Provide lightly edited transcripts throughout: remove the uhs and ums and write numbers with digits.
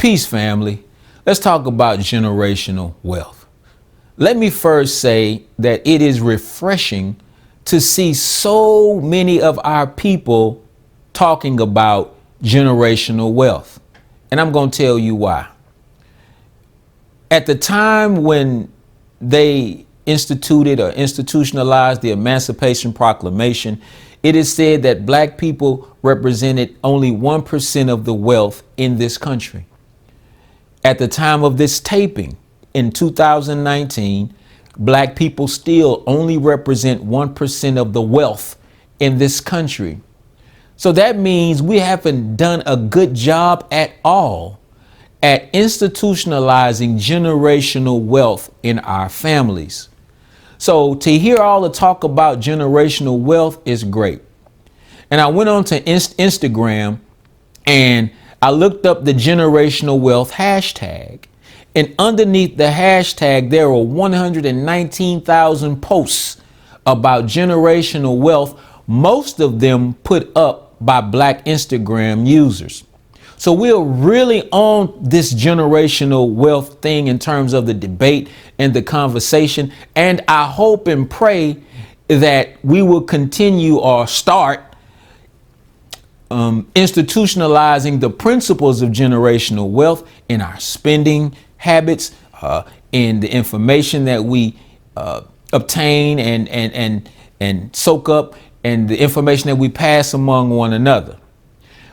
Peace, family. Let's talk about generational wealth. Let me first say that it is refreshing to see so many of our people talking about generational wealth. And I'm going to tell you why. At the time when they instituted or institutionalized the Emancipation Proclamation, it is said that black people represented only 1% of the wealth in this country. At the time of this taping in 2019, black people still only represent 1% of the wealth in this country. So that means we haven't done a good job at all at institutionalizing generational wealth in our families. So to hear all the talk about generational wealth is great. And I went on to Instagram and I looked up the generational wealth hashtag, and underneath the hashtag, there were 119,000 posts about generational wealth, most of them put up by black Instagram users. So we're really on this generational wealth thing in terms of the debate and the conversation. And I hope and pray that we will continue or start institutionalizing the principles of generational wealth in our spending habits, in the information that we obtain and soak up, and the information that we pass among one another.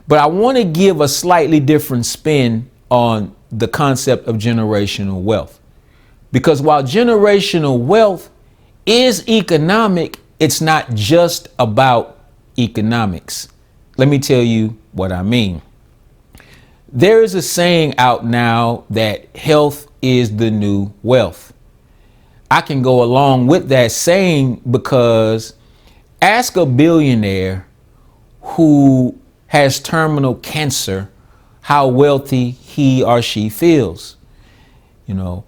But I want to give a slightly different spin on the concept of generational wealth, because while generational wealth is economic, it's not just about economics. Let me tell you what I mean. There is a saying out now that health is the new wealth. I can go along with that saying because ask a billionaire who has terminal cancer how wealthy he or she feels. You know,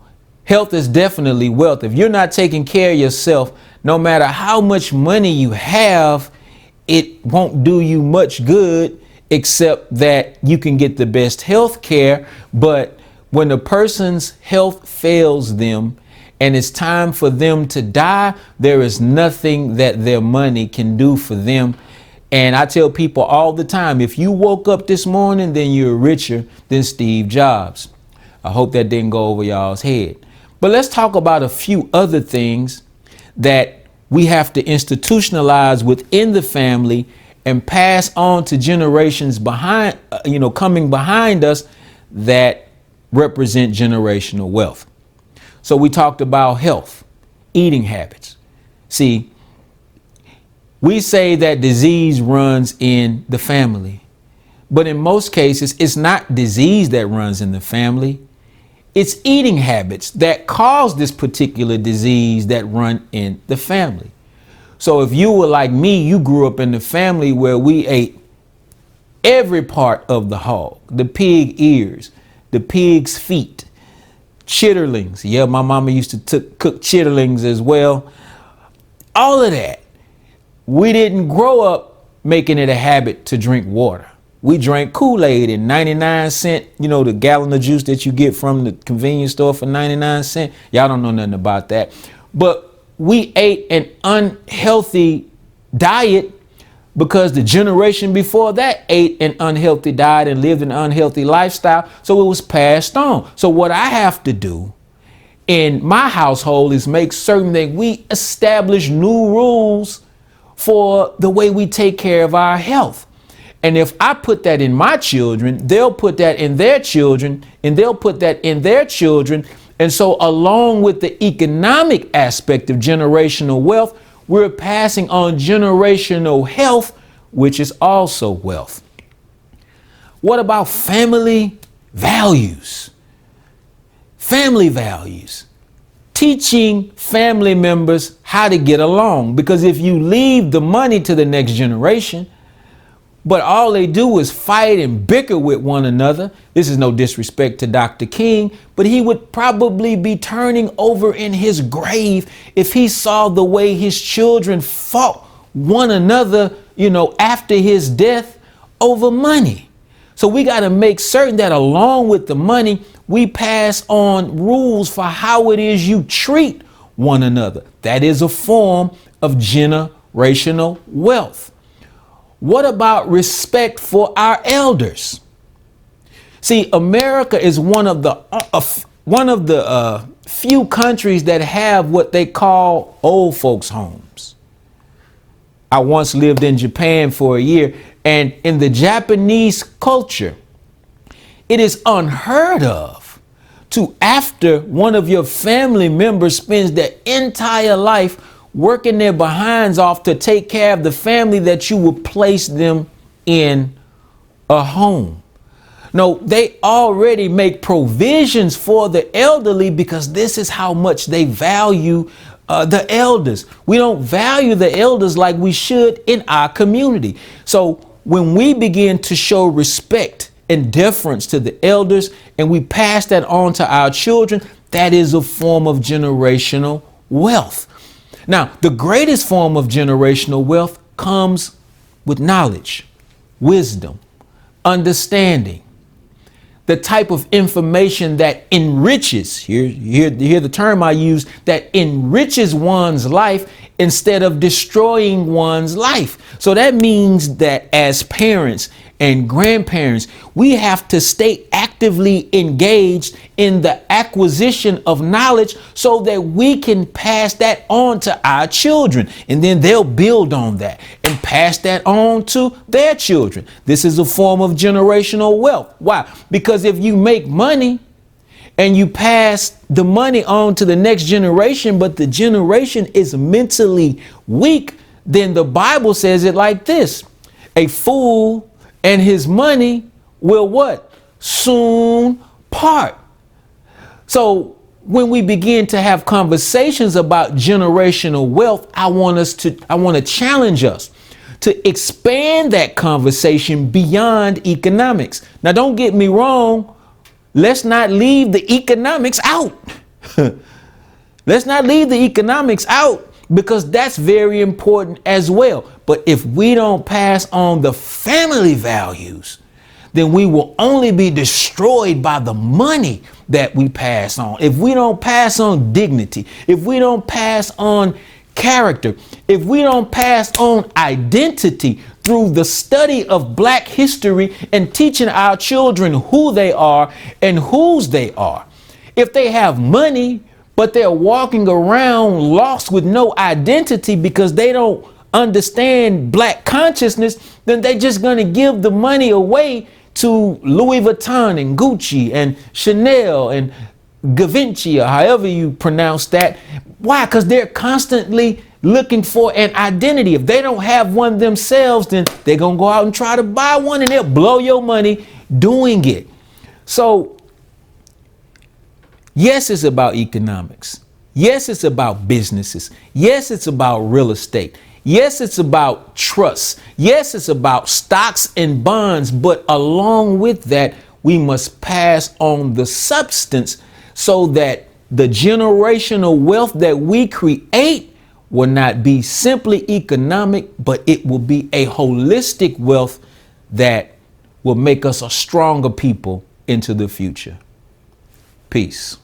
health is definitely wealth. If you're not taking care of yourself, no matter how much money you have, it won't do you much good, except that you can get the best health care. But when a person's health fails them and it's time for them to die, there is nothing that their money can do for them. And I tell people all the time, if you woke up this morning, then you're richer than Steve Jobs. I hope that didn't go over y'all's head. But let's talk about a few other things that we have to institutionalize within the family and pass on to generations behind, coming behind us, that represent generational wealth. So we talked about health, eating habits. See, we say that disease runs in the family, but in most cases, it's not disease that runs in the family. It's eating habits that cause this particular disease that run in the family. So if you were like me, you grew up in the family where we ate every part of the hog, the pig ears, the pig's feet, chitterlings. Yeah, my mama used to cook chitterlings as well. All of that. We didn't grow up making it a habit to drink water. We drank Kool-Aid in 99 cents, the gallon of juice that you get from the convenience store for 99 cents. Y'all don't know nothing about that. But we ate an unhealthy diet because the generation before that ate an unhealthy diet and lived an unhealthy lifestyle. So it was passed on. So what I have to do in my household is make certain that we establish new rules for the way we take care of our health. And if I put that in my children, they'll put that in their children, and they'll put that in their children. And so along with the economic aspect of generational wealth, we're passing on generational health, which is also wealth. What about family values? Family values. Teaching family members how to get along. Because if you leave the money to the next generation, but all they do is fight and bicker with one another. This is no disrespect to Dr. King, but he would probably be turning over in his grave if he saw the way his children fought one another, after his death over money. So we got to make certain that along with the money, we pass on rules for how it is you treat one another. That is a form of generational wealth. What about respect for our elders? See, America is one of the few countries that have what they call old folks' homes. I once lived in Japan for a year, and in the Japanese culture, it is unheard of to, after one of your family members spends their entire life working their behinds off to take care of the family, that you will place them in a home. No, they already make provisions for the elderly because this is how much they value the elders. We don't value the elders like we should in our community. So when we begin to show respect and deference to the elders and we pass that on to our children, that is a form of generational wealth. Now, the greatest form of generational wealth comes with knowledge, wisdom, understanding, the type of information that enriches, hear the term I use, that enriches one's life instead of destroying one's life. So that means that as parents and grandparents, we have to stay actively engaged in the acquisition of knowledge so that we can pass that on to our children, and then they'll build on that and pass that on to their children. This is a form of generational wealth. Why? Because if you make money and you pass the money on to the next generation, but the generation is mentally weak, then the Bible says it like this: a fool and his money will what? Soon part. So when we begin to have conversations about generational wealth, I want to challenge us to expand that conversation beyond economics. Now, don't get me wrong. Let's not leave the economics out. Let's not leave the economics out, because that's very important as well. But if we don't pass on the family values, then we will only be destroyed by the money that we pass on. If we don't pass on dignity, if we don't pass on character, if we don't pass on identity through the study of Black history and teaching our children who they are and whose they are. If they have money, but they're walking around lost with no identity because they don't understand Black consciousness, then they're just going to give the money away to Louis Vuitton and Gucci and Chanel and Givenchy, or however you pronounce that. Why? Because they're constantly looking for an identity. If they don't have one themselves, then they're going to go out and try to buy one, and they'll blow your money doing it. So yes, it's about economics. Yes, it's about businesses. Yes, it's about real estate. Yes, it's about trust. Yes, it's about stocks and bonds. But along with that, we must pass on the substance so that the generational wealth that we create will not be simply economic, but it will be a holistic wealth that will make us a stronger people into the future. Peace.